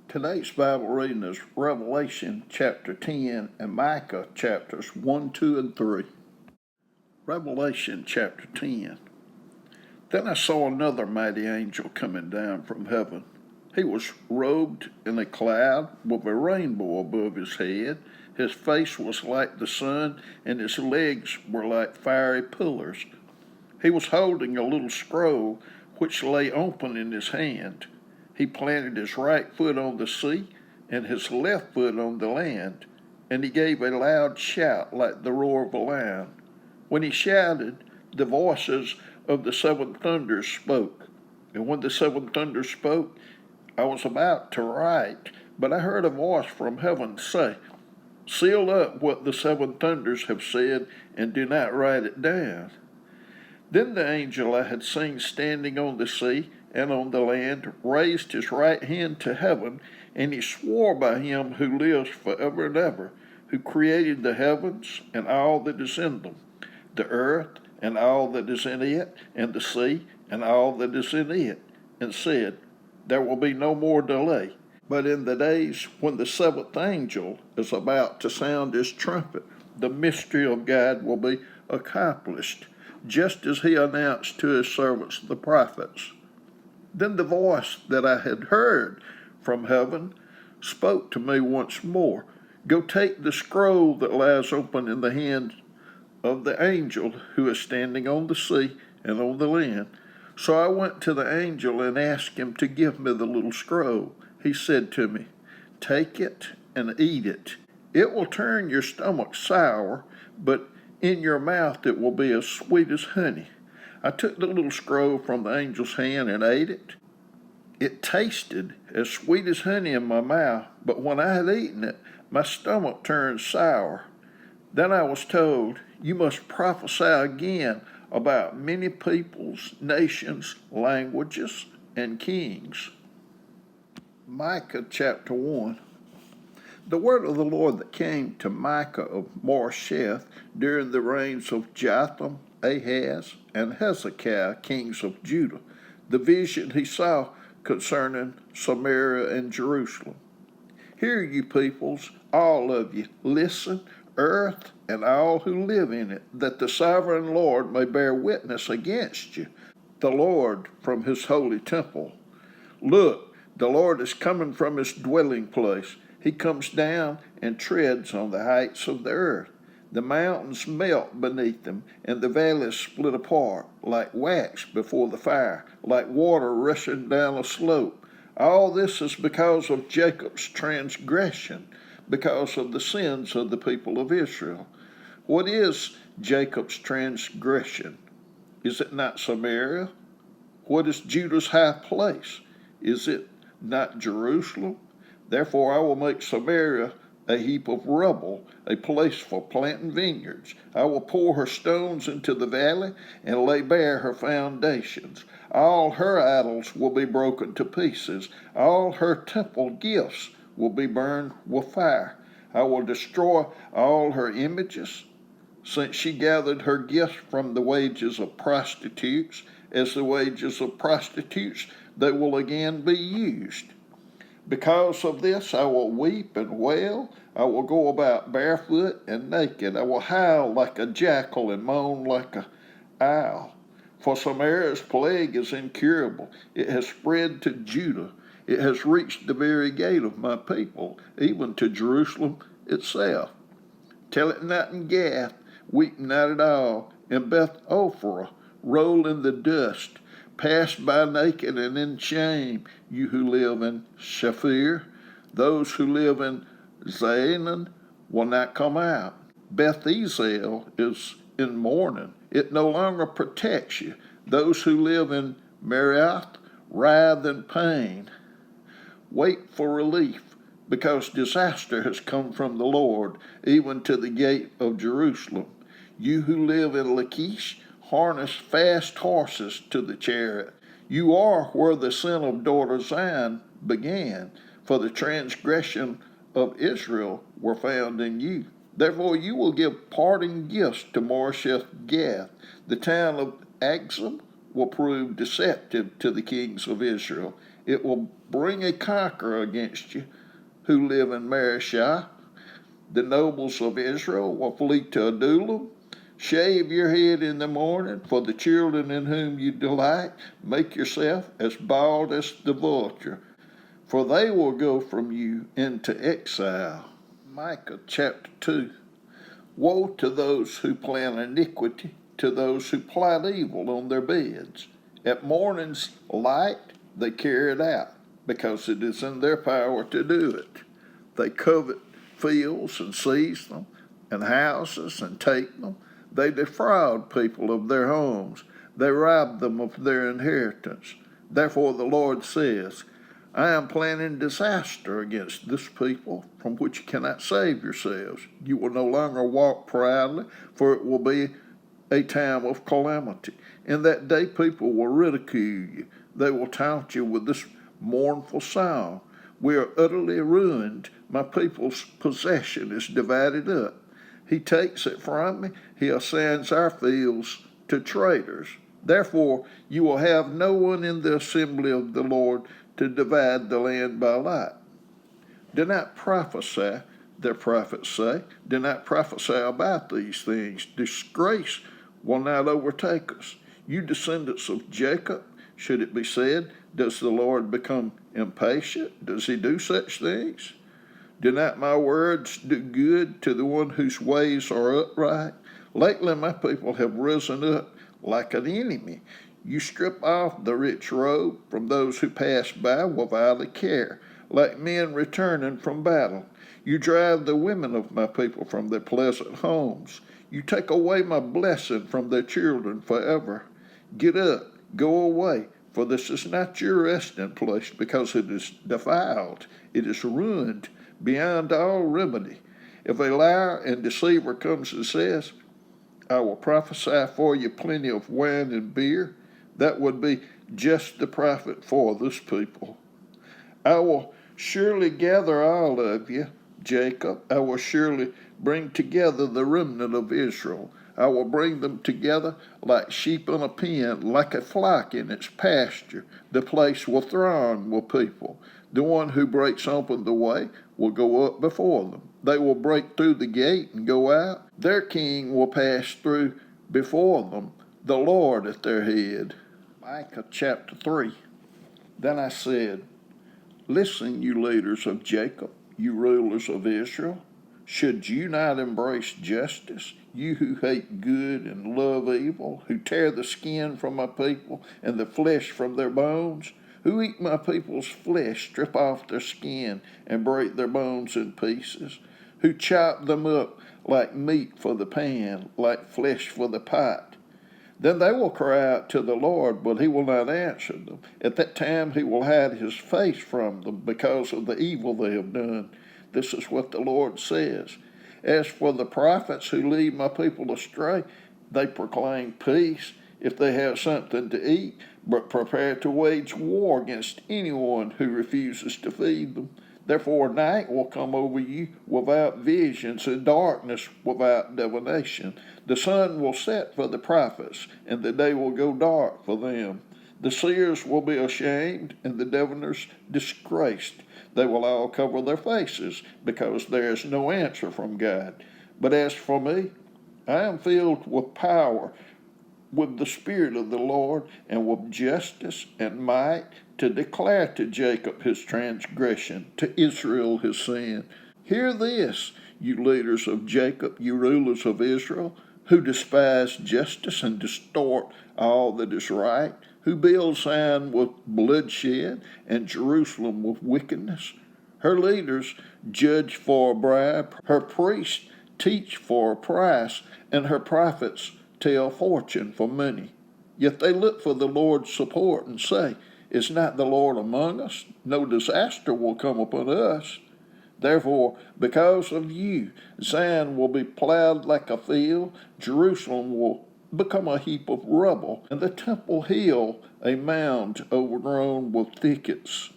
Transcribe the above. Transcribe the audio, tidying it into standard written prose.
Today's Bible reading is Revelation chapter 10 and Micah chapters 1, 2, and 3. Revelation chapter 10. Then I saw another mighty angel coming down from heaven. He was robed in a cloud with a rainbow above his head. His face was like the sun, and his legs were like fiery pillars. He was holding a little scroll which lay open in his hand. He planted his right foot on the sea and his left foot on the land, and he gave a loud shout like the roar of a lion. When he shouted, the voices of the seven thunders spoke. And when the seven thunders spoke, I was about to write, but I heard a voice from heaven say, "Seal up what the seven thunders have said, and do not write it down." Then the angel I had seen standing on the sea and on the land raised his right hand to heaven, and he swore by him who lives forever and ever, who created the heavens and all that is in them, the earth and all that is in it, and the sea and all that is in it, and said, "There will be no more delay. But in the days when the seventh angel is about to sound his trumpet, the mystery of God will be accomplished, just as he announced to his servants the prophets." Then the voice that I had heard from heaven spoke to me once more. "Go take the scroll that lies open in the hand of the angel who is standing on the sea and on the land." So I went to the angel and asked him to give me the little scroll. He said to me, "Take it and eat it. It will turn your stomach sour, but in your mouth it will be as sweet as honey." I took the little scroll from the angel's hand and ate it. It tasted as sweet as honey in my mouth, but when I had eaten it, my stomach turned sour. Then I was told, "You must prophesy again about many peoples, nations, languages, and kings." Micah chapter 1. The word of the Lord that came to Micah of Moresheth during the reigns of Jotham, Ahaz, and Hezekiah, kings of Judah, the vision he saw concerning Samaria and Jerusalem. "Hear, you peoples, all of you, listen, earth and all who live in it, that the sovereign Lord may bear witness against you, the Lord from his holy temple. Look, the Lord is coming from his dwelling place. He comes down and treads on the heights of the earth. The mountains melt beneath him, and the valleys split apart, like wax before the fire, like water rushing down a slope. All this is because of Jacob's transgression, because of the sins of the people of Israel." What is Jacob's transgression? Is it not Samaria? What is Judah's high place? Is it not Jerusalem? Therefore I will make Samaria a heap of rubble, a place for planting vineyards. I will pour her stones into the valley and lay bare her foundations. All her idols will be broken to pieces. All her temple gifts will be burned with fire. I will destroy all her images, since she gathered her gifts from the wages of prostitutes. As the wages of prostitutes, they will again be used. Because of this I will weep and wail. I will go about barefoot and naked. I will howl like a jackal and moan like an owl. For Samaria's plague is incurable. It has spread to Judah. It has reached the very gate of my people, even to Jerusalem itself. Tell it not in Gath, weep not at all. In Beth Ophrah, roll in the dust. Pass by naked and in shame, you who live in Shaphir. Those who live in Zaanan will not come out. Beth Ezel is in mourning. It no longer protects you. Those who live in Marioth writhe in pain. Wait for relief, because disaster has come from the Lord, even to the gate of Jerusalem. You who live in Lachish, harness fast horses to the chariot. You are where the sin of daughter Zion began, for the transgression of Israel were found in you. Therefore you will give parting gifts to Moresheth Gath. The town of Axum will prove deceptive to the kings of Israel. it will bring a conqueror against you who live in Mareshah. The nobles of Israel will flee to Adullam. Shave your head in the morning, for the children in whom you delight. Make yourself as bald as the vulture, for they will go from you into exile. Micah chapter 2. Woe to those who plan iniquity, to those who plot evil on their beds. At morning's light they carry it out, because it is in their power to do it. They covet fields and seize them, and houses and take them. They defraud people of their homes. They rob them of their inheritance. Therefore the Lord says, I am planning disaster against this people from which you cannot save yourselves. You will no longer walk proudly, for it will be a time of calamity. In that day people will ridicule you. They will taunt you with this mournful song. We are utterly ruined. My people's possession is divided up. He takes it from me. He assigns our fields to traitors. Therefore, you will have no one in the assembly of the Lord to divide the land by lot. Do not prophesy, their prophets say. Do not prophesy about these things. Disgrace will not overtake us. You descendants of Jacob, should it be said, does the Lord become impatient? Does he do such things? Do not my words do good to the one whose ways are upright? Lately my people have risen up like an enemy. You strip off the rich robe from those who pass by without a care, like men returning from battle. You drive the women of my people from their pleasant homes. You take away my blessing from their children forever. Get up, go away, for this is not your resting place, because it is defiled, it is ruined beyond all remedy. If a liar and deceiver comes and says, I will prophesy for you plenty of wine and beer, that would be just the prophet for this people. I will surely gather all of you, Jacob. I will surely bring together the remnant of Israel. I will bring them together like sheep in a pen, like a flock in its pasture. The place will throng with people. The one who breaks open the way will go up before them. They will break through the gate and go out. Their king will pass through before them, the Lord at their head. Micah chapter 3. Then I said, Listen, you leaders of Jacob, you rulers of Israel. Should you not embrace justice, you who hate good and love evil, who tear the skin from my people and the flesh from their bones, who eat my people's flesh, strip off their skin, and break their bones in pieces, who chop them up like meat for the pan, like flesh for the pot? Then they will cry out to the Lord, but he will not answer them. At that time he will hide his face from them because of the evil they have done. This is what the Lord says. As for the prophets who lead my people astray, they proclaim peace if they have something to eat, but prepare to wage war against anyone who refuses to feed them. Therefore night will come over you without visions, and darkness without divination. The sun will set for the prophets, and the day will go dark for them. The seers will be ashamed, and the diviners disgraced. They will all cover their faces, because there is no answer from God. But as for me, I am filled with power, with the Spirit of the Lord, and with justice and might, to declare to Jacob his transgression, to Israel his sin. Hear this, you leaders of Jacob, you rulers of Israel, who despise justice and distort all that is right, who build Zion with bloodshed and Jerusalem with wickedness. Her leaders judge for a bribe, her priests teach for a price, and her prophets tell fortune for money. Yet they look for the Lord's support and say, Is not the Lord among us? No disaster will come upon us. Therefore, because of you, Zion will be plowed like a field, Jerusalem will become a heap of rubble, and the temple hill a mound overgrown with thickets.